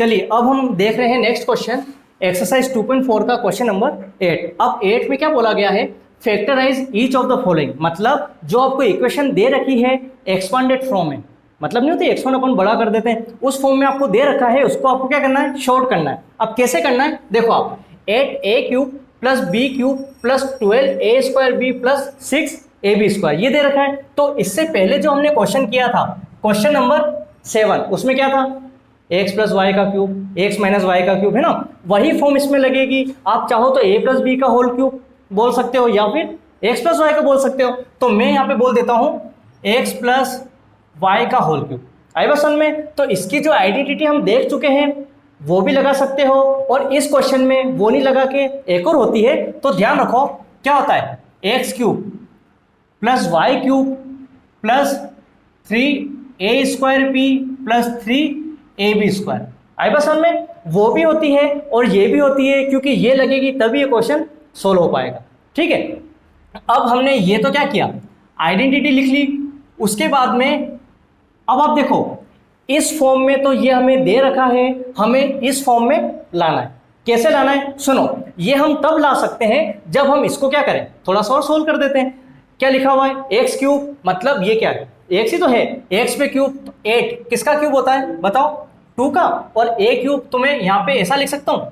चलिए अब हम देख रहे हैं नेक्स्ट क्वेश्चन, एक्सरसाइज 2.4 का क्वेश्चन नंबर 8। अब 8 में क्या बोला गया है, factorise each of the following. मतलब जो आपको इक्वेशन दे रखी है एक्सपांडेड फॉर्म में, मतलब नहीं होती एक्सपांड अपन बड़ा कर देते हैं, उस फॉर्म में आपको दे रखा है, उसको आपको क्या करना है, शॉर्ट करना है। अब कैसे करना है, देखो आप 8a³ plus b³ plus 12a² plus 6ab² ये दे रखा है। तो इससे पहले जो हमने क्वेश्चन किया था, क्वेश्चन नंबर 7, उसमें क्या था, x प्लस वाई का क्यूब, x माइनस वाई का क्यूब, है ना, वही फॉर्म इसमें लगेगी। आप चाहो तो a प्लस बी का होल क्यूब बोल सकते हो या फिर x प्लस वाई का बोल सकते हो। तो मैं यहाँ पे बोल देता हूँ x प्लस वाई का होल क्यूब। आई बात समझ में? तो इसकी जो आइडेंटिटी हम देख चुके हैं वो भी लगा सकते हो, और इस क्वेश्चन में वो नहीं लगा के एक और होती है। तो ध्यान रखो क्या होता है, x³ plus y³ plus 3a² plus 3ab²। आई बात समझ में? वो भी होती है और ये भी होती है, क्योंकि ये लगेगी तभी ये क्वेश्चन सोल्व हो पाएगा। ठीक है, अब हमने ये तो क्या किया, आइडेंटिटी लिख ली। उसके बाद में अब आप देखो इस फॉर्म में तो ये हमें दे रखा है, हमें इस फॉर्म में लाना है। कैसे लाना है, सुनो, ये हम तब ला सकते हैं जब हम इसको क्या करें, थोड़ा सा और सोल्व कर देते हैं। क्या लिखा हुआ है, x³ मतलब ये क्या है, x ही तो है, x पे क्यूब तो 8 किसका क्यूब होता है बताओ, 2 का, और a³ तो मैं यहाँ पे ऐसा लिख सकता हूँ,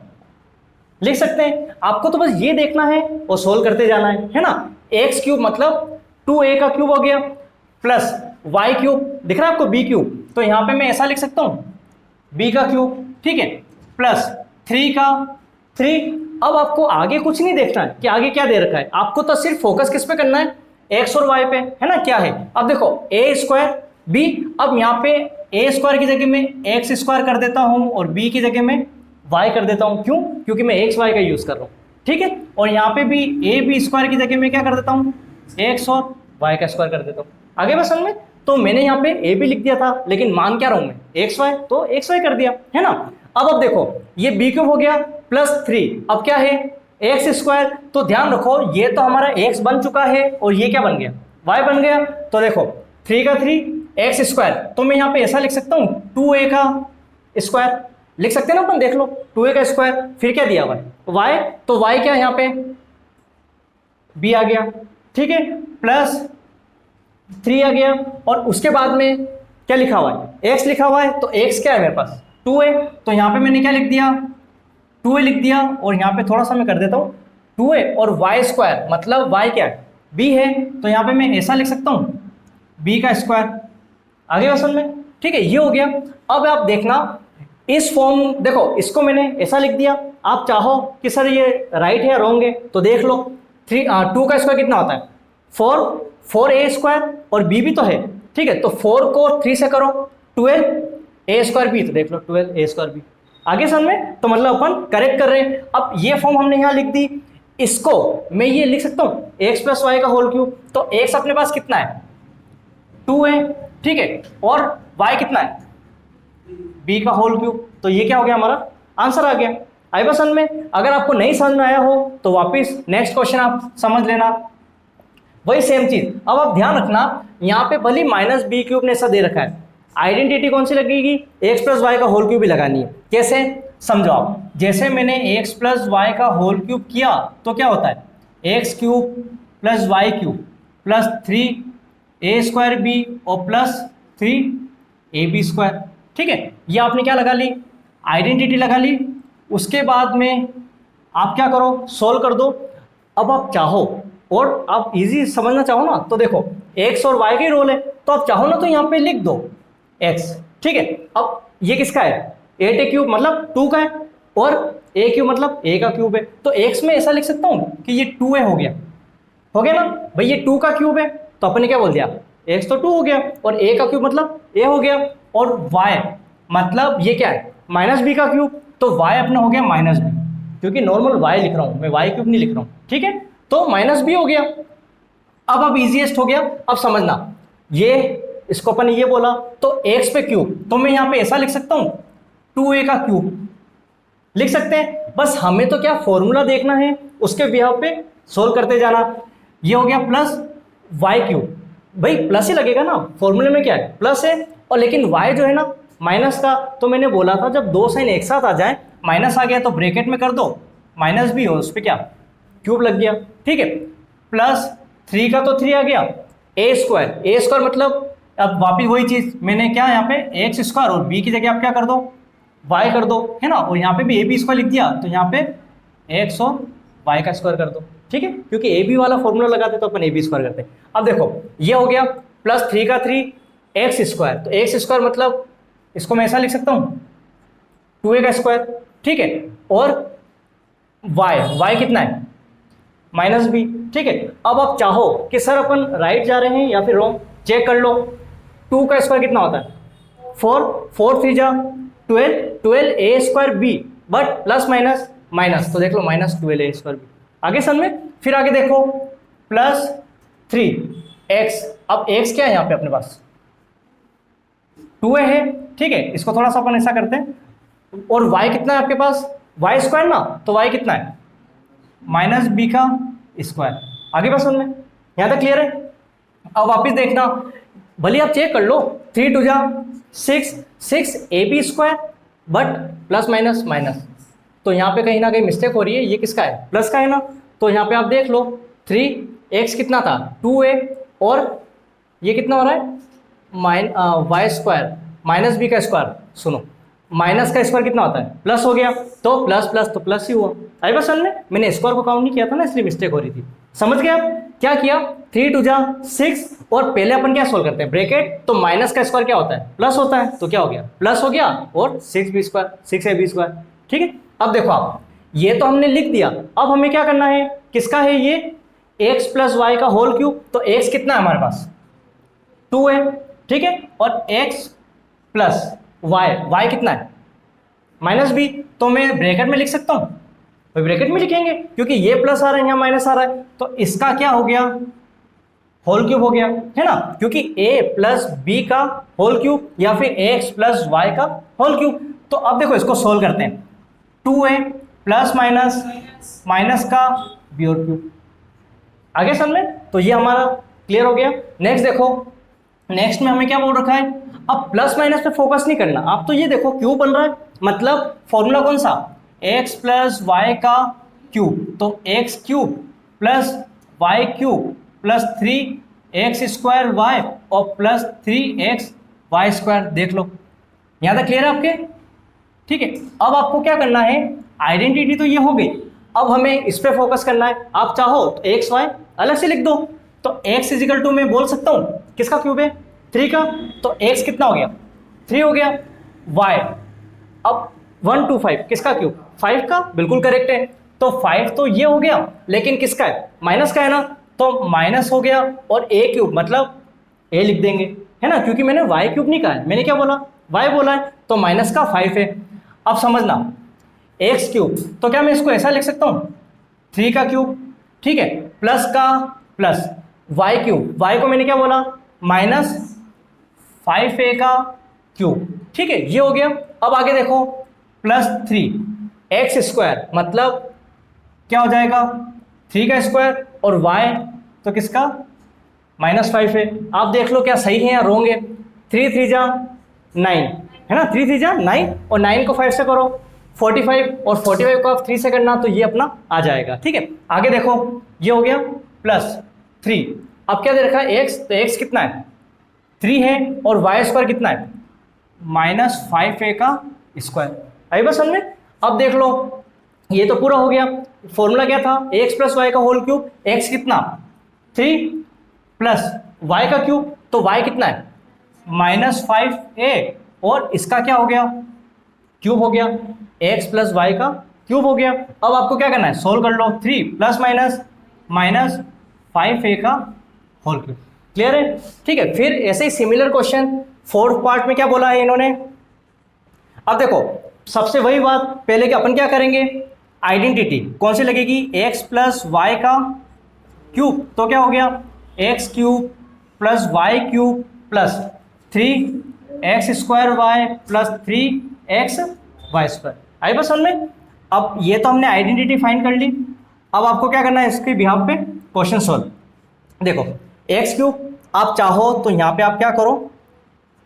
लिख सकते हैं। आपको तो बस ये देखना है और सोल्व करते जाना है ना। x³ मतलब 2a का क्यूब हो गया प्लस y³ दिख रहा है आपको b³, तो यहाँ पे मैं ऐसा लिख सकता हूँ b का क्यूब, ठीक है, प्लस 3 का 3। अब आपको आगे कुछ नहीं देखना है कि आगे क्या दे रखा है, आपको तो सिर्फ फोकस किस पे करना है, x और y पे, है ना। क्या है, अब देखो a² b, अब यहाँ पे a² की जगह में x² कर देता हूँ और b की जगह में y कर देता हूँ। क्यों, क्योंकि मैं x y का यूज कर रहा हूँ, ठीक है। और यहाँ पे भी ab² की जगह में क्या कर देता हूँ, x और y का स्क्वायर कर देता हूँ। आगे बस समझ में? तो मैंने यहाँ पे a भी लिख दिया था, लेकिन मान क्या रहा हूँ मैं, xy, तो xy कर दिया, है ना। अब देखो ये b³ हो गया प्लस 3, अब क्या है x²। तो ध्यान रखो ये तो हमारा x बन चुका है और ये क्या बन गया, y बन गया। तो देखो 3 का 3 x², तो मैं यहाँ पे ऐसा लिख सकता हूँ 2a का स्क्वायर लिख सकते हैं ना अपन, देख लो 2a का स्क्वायर, फिर क्या दिया हुआ है y, तो y क्या यहाँ पे b आ गया, ठीक है, प्लस 3 आ गया। और उसके बाद में क्या लिखा हुआ है, x लिखा हुआ है, तो x क्या है मेरे पास 2a, तो यहाँ पे मैंने क्या लिख दिया 2a लिख दिया, और यहाँ पे थोड़ा सा मैं कर देता हूँ 2a और y² मतलब y क्या है b है, तो यहाँ पे मैं ऐसा लिख सकता हूँ b का स्क्वायर। आगे असल में, ठीक है, ये हो गया। अब आप देखना इस फॉर्म, देखो इसको मैंने ऐसा लिख दिया, आप चाहो कि सर ये राइट है या रॉन्ग है, तो देख लो 2 का स्क्वायर कितना होता है 4a² और b भी तो है, ठीक है, तो 4 को 3 से करो 12a² b, तो देख लो 12a² b। आगे समझ में? तो मतलब अपन करेक्ट कर रहे हैं। अब ये फॉर्म हमने यहाँ लिख दी, इसको मैं ये लिख सकता हूँ x प्लस वाई का होल क्यूब, तो x अपने पास कितना है 2 है, ठीक है, और y कितना है b का होल क्यूब, तो ये क्या हो गया हमारा आंसर आ गया। आई बात समझ में? अगर आपको नहीं समझ में आया हो तो वापस नेक्स्ट क्वेश्चन आप समझ लेना, वही सेम चीज। अब आप ध्यान रखना यहाँ पे भले -b³ ने ऐसा दे रखा है, आइडेंटिटी कौन सी लगेगी, x प्लस वाई का होल क्यूब भी लगानी है। कैसे समझो आप, जैसे मैंने x प्लस वाई का होल क्यूब किया तो क्या होता है x³ plus y³ plus 3a² b और प्लस 3ab², ठीक है। ये आपने क्या लगा ली, आइडेंटिटी लगा ली। उसके बाद में आप क्या करो, सोल्व कर दो। अब आप चाहो और आप इजी समझना चाहो ना, तो देखो x और y का ही रोल है, तो आप चाहो ना तो यहाँ पे लिख दो x, ठीक है। अब ये किसका है 8a³ मतलब 2 का है, और a³ मतलब a का क्यूब है, तो x में ऐसा लिख सकता हूँ कि ये 2a हो गया ना भाई, ये 2 का क्यूब है, तो अपन ने क्या बोल दिया x तो 2 हो गया, और a का क्यूब मतलब a हो गया, और y मतलब ये क्या है -b का क्यूब, तो y अपना हो गया -b, क्योंकि नॉर्मल y लिख रहा हूँ मैं, y क्यूब नहीं लिख रहा हूँ, ठीक है, तो -b हो गया। अब इजीएस्ट हो गया। अब समझना, ये इसको अपन ये बोला तो x पे क्यूब, तो मैं यहाँ पे ऐसा लिख सकता हूँ 2a का क्यूब लिख सकते हैं। बस हमें तो क्या फॉर्मूला देखना है, उसके बिहाव पे सोल्व करते जाना। ये हो गया प्लस y क्यूब, भाई प्लस ही लगेगा ना, फॉर्मूले में क्या है प्लस है, और लेकिन y जो है ना माइनस का, तो मैंने बोला था जब दो साइन एक साथ आ जाए, माइनस आ गया तो ब्रैकेट में कर दो, माइनस भी हो उस पर क्या क्यूब लग गया, ठीक है। प्लस 3 का तो 3 आ गया, ए स्क्वायर मतलब अब वापिस वही चीज़ मैंने क्या यहाँ पे एक्स स्क्वायर और बी की जगह आप क्या कर दो वाई कर दो, है ना, और यहाँ पे भी ए बी स्क्वायर लिख दिया तो यहाँ पे एक्स और वाई का स्क्वायर कर दो, ठीक है, क्योंकि ए बी वाला फॉर्मूला लगाते तो अपन ए बी स्क्वायर करते। अब देखो ये हो गया प्लस 3 का 3 एक्स स्क्वायर, तो एक्स स्क्वायर मतलब इसको मैं ऐसा लिख सकता हूँ 2a का स्क्वायर, ठीक है, और वाई कितना है माइनस बी, ठीक है। अब आप चाहो कि सर अपन राइट जा रहे हैं या फिर रॉन्ग, चेक कर लो, 2 का स्क्वायर कितना होता है 4 3 जा 12 A square B, but plus minus minus, तो देख लो माइनस 12 ए स्क्वायर बी, आगे सन में, फिर आगे देखो प्लस 3 एक्स, अब एक्स क्या है यहाँ पे अपने पास 2a है, ठीक है, इसको थोड़ा सा अपन ऐसा करते हैं, और y कितना है आपके पास वाई स्क्वायर ना, तो y कितना है माइनस बी का स्क्वायर, आगे बस में यहाँ तक क्लियर है। अब वापिस देखना, भले आप चेक कर लो 3 2 जा 6 A B square but plus minus minus, तो यहाँ पे कहीं ना कहीं मिस्टेक हो रही है, ये किसका है प्लस का है ना, तो यहाँ पे आप देख लो 3x कितना था 2a, और ये कितना हो रहा है वाई स्क्वायर माइनस बी का स्क्वायर, सुनो माइनस का स्क्वायर कितना होता है प्लस हो गया, तो प्लस प्लस तो प्लस ही हुआ, आई बस समझ में, मैंने स्क्वायर को काउंट नहीं किया था ना इसलिए मिस्टेक हो रही थी, समझ गए आप क्या किया 3 2 जा 6, और पहले अपन क्या सोल्व करते हैं ब्रैकेट, तो माइनस का स्क्वायर क्या होता है प्लस होता है, तो क्या हो गया प्लस हो गया, और 6b स्क्वायर 6ab स्क्वायर, ठीक है। अब देखो आप ये तो हमने लिख दिया, अब हमें क्या करना है, किसका है ये x प्लस वाई का होल क्यूब, तो x कितना है हमारे पास 2 है, ठीक है, और x प्लस वाई कितना है माइनस बी, तो मैं ब्रैकेट में लिख सकता हूँ, तो ब्रैकेट में लिखेंगे क्योंकि ये प्लस आ रहा है यहाँ माइनस आ रहा है, तो इसका क्या हो गया होल क्यूब हो गया, है ना, क्योंकि a प्लस बी का होल क्यूब या फिर x प्लस वाई का होल क्यूब। तो अब देखो इसको सोल्व करते हैं, 2a प्लस माइनस माइनस का बी और क्यूब, आगे समझ में, तो ये हमारा क्लियर हो गया। नेक्स्ट देखो, नेक्स्ट में हमें क्या बोल रखा है, अब प्लस माइनस पे फोकस नहीं करना, आप तो ये देखो क्यूब बन रहा है, मतलब फॉर्मूला कौन सा x प्लस वाई का क्यूब, तो x cube plus Y cube plus 3x square y और प्लस 3x वाई स्क्वायर, देख लो यहाँ तक क्लियर है आपके, ठीक है। अब आपको क्या करना है, आइडेंटिटी तो ये हो गई, अब हमें इस पे फोकस करना है, आप चाहो तो एक्स वाई अलग से लिख दो, तो x इजिकल टू मैं बोल सकता हूँ किसका क्यूब है 3 का, तो x कितना हो गया 3 हो गया, y अब 1 2 5 किसका क्यूब 5 का, बिल्कुल करेक्ट है, तो 5 तो ये हो गया, लेकिन किसका है माइनस का है ना, तो माइनस हो गया, और a क्यूब मतलब a लिख देंगे, है ना, क्योंकि मैंने y क्यूब नहीं कहा है, मैंने क्या बोला y बोला है, तो माइनस का 5 है। अब समझना x क्यूब, तो क्या मैं इसको ऐसा लिख सकता हूँ 3 का क्यूब, ठीक है, प्लस का प्लस y क्यूब, y को मैंने क्या बोला माइनस 5a का क्यूब, ठीक है, ये हो गया। अब आगे देखो प्लस 3x स्क्वायर मतलब क्या हो जाएगा 3 का स्क्वायर, और y तो किसका -5 है, आप देख लो क्या सही है या रॉन्ग है, 3 3 जा 9 है ना, 3 3 जा 9, और 9 को 5 से करो 45, और 45 को आप 3 से करना तो ये अपना आ जाएगा, ठीक है। आगे देखो ये हो गया प्लस 3, अब क्या दे रखा है x, तो x कितना है 3 है, और y स्क्वायर कितना है -5a का स्क्वायर, आई बस समझ में। अब देख लो ये तो पूरा हो गया, फॉर्मूला क्या था x प्लस वाई का होल क्यूब, x कितना 3 प्लस y का क्यूब, तो y कितना है -5a, और इसका क्या हो गया क्यूब हो गया, x प्लस वाई का क्यूब हो गया। अब आपको क्या करना है सोल्व कर लो, 3 प्लस माइनस -5a का होल क्यूब, क्लियर है, ठीक है। फिर ऐसे ही सिमिलर क्वेश्चन 4th पार्ट में क्या बोला है इन्होंने, अब देखो सबसे वही बात, पहले कि अपन क्या करेंगे आइडेंटिटी कौन सी लगेगी x प्लस वाई का क्यूब, तो क्या हो गया x cube plus Y cube plus 3x square Y plus 3x Y square, आई बस समझ में। अब ये तो हमने आइडेंटिटी फाइंड कर ली, अब आपको क्या करना है इसके बिहाफ पे क्वेश्चन सॉल्व। देखो x क्यूब आप चाहो तो यहाँ पे आप क्या करो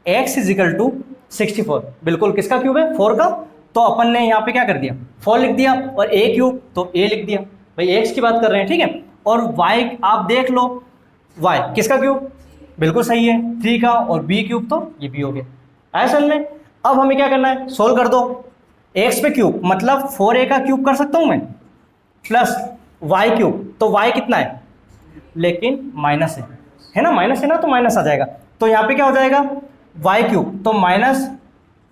x इजिकल टू 64, बिल्कुल किसका क्यूब है, 4 का। तो अपन ने यहाँ पे क्या कर दिया, 4 लिख दिया, और a क्यूब तो a लिख दिया, भाई x की बात कर रहे हैं, ठीक है। और y आप देख लो, y किसका क्यूब, बिल्कुल सही है 3 का, और b क्यूब तो ये भी हो गया, आया समझ में। अब हमें क्या करना है, सोल्व कर दो। x पे क्यूब मतलब 4a का क्यूब कर सकता हूँ मैं, प्लस y क्यूब, तो y कितना है, लेकिन माइनस है ना, माइनस है ना, तो माइनस आ जाएगा। तो यहाँ पे क्या हो जाएगा, y क्यूब तो माइनस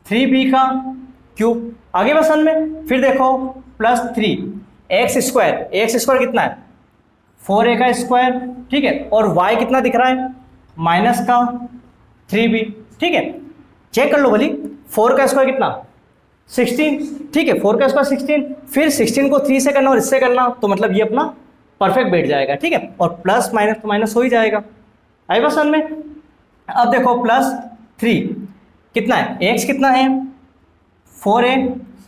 3b का क्यूब, आगे बस में, फिर देखो प्लस 3 एक्स स्क्वायर कितना है, 4a का स्क्वायर, ठीक है। और y कितना दिख रहा है, माइनस का 3b, ठीक है। चेक कर लो भली, 4 का स्क्वायर कितना, 16, ठीक है, 4 का स्क्वायर 16, फिर 16 को 3 से करना और इससे करना, तो मतलब ये अपना परफेक्ट बैठ जाएगा, ठीक है। और प्लस माइनस तो माइनस हो ही जाएगा, आई बात समझ में। अब देखो प्लस 3 कितना है, x कितना है 4a,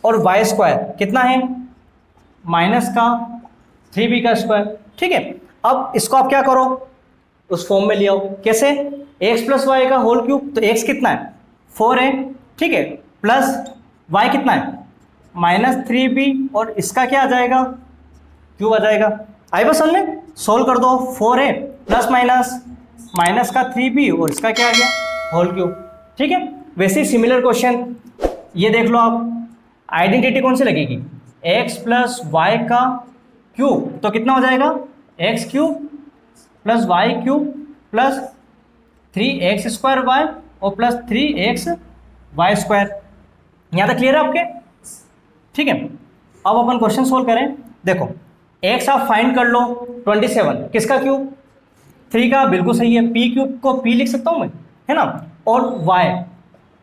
और y स्क्वायर कितना है माइनस का 3b का स्क्वायर, ठीक है। अब इसको आप क्या करो, उस फॉर्म में ले आओ, कैसे, x प्लस वाई का होल क्यूब, तो x कितना है 4a, ठीक है, प्लस y कितना है माइनस 3b, और इसका क्या आ जाएगा, क्यूब आ जाएगा। आई बस हमने सोल्व कर दो, 4a प्लस माइनस का 3b, और इसका क्या आ गया, होल क्यूब, ठीक है। वैसे ही सिमिलर क्वेश्चन ये देख लो आप, आइडेंटिटी कौन सी लगेगी, x प्लस वाई का क्यूब, तो कितना हो जाएगा, x cube plus Y cube plus 3x square y, और प्लस 3x वाई स्क्वायर। यहाँ तक क्लियर है आपके, ठीक है। अब अपन क्वेश्चन सोल्व करें, देखो x आप फाइंड कर लो 27, किसका क्यूब, 3 का, बिल्कुल सही है, p क्यूब को p लिख सकता हूँ मैं, है ना। और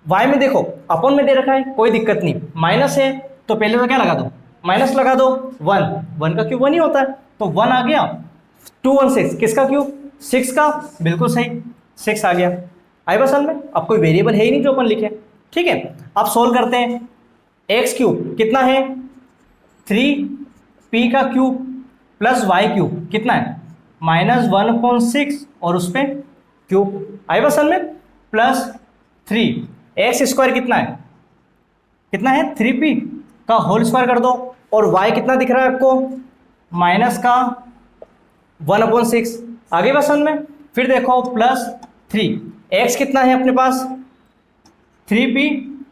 y में देखो अपन में दे रखा है, कोई दिक्कत नहीं, माइनस है तो पहले तो क्या लगा दो, माइनस लगा दो, 1 का क्यूब 1 ही होता है, तो 1 आ गया, 2 1 6, किसका क्यूब, 6 का, बिल्कुल सही 6 आ गया। आई बस में, अब कोई वेरिएबल है ही नहीं जो अपन लिखे, ठीक है। अब सोल्व करते हैं, एक्स क्यूब कितना है 3p का क्यूब प्लस वाई क्यूब कितना है माइनस 1/6, और उस पर क्यूब, आई बस में, प्लस 3x स्क्वायर कितना है 3p का होल स्क्वायर कर दो, और y कितना दिख रहा है आपको, माइनस का 1/6, आगे बस में, फिर देखो प्लस 3x कितना है अपने पास 3p,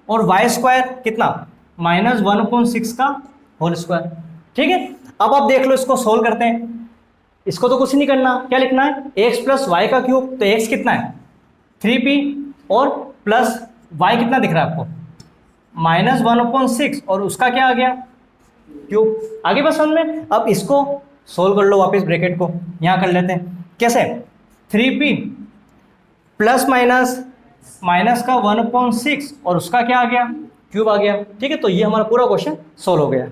और y स्क्वायर कितना माइनस 1/6 का होल स्क्वायर, ठीक है। अब आप देख लो, इसको सोल्व करते हैं, इसको तो कुछ नहीं करना, क्या लिखना है, x प्लस वाई का क्यूब, तो x कितना है 3p, और प्लस y कितना दिख रहा है आपको माइनस 1/6, और उसका क्या आ गया क्यूब, आगे बस समझ में। अब इसको सोल्व कर लो, वापस ब्रैकेट को यहाँ कर लेते हैं, कैसे, 3p प्लस माइनस का 1/6, और उसका क्या आ गया क्यूब आ गया, ठीक है। तो ये हमारा पूरा क्वेश्चन सोल्व हो गया।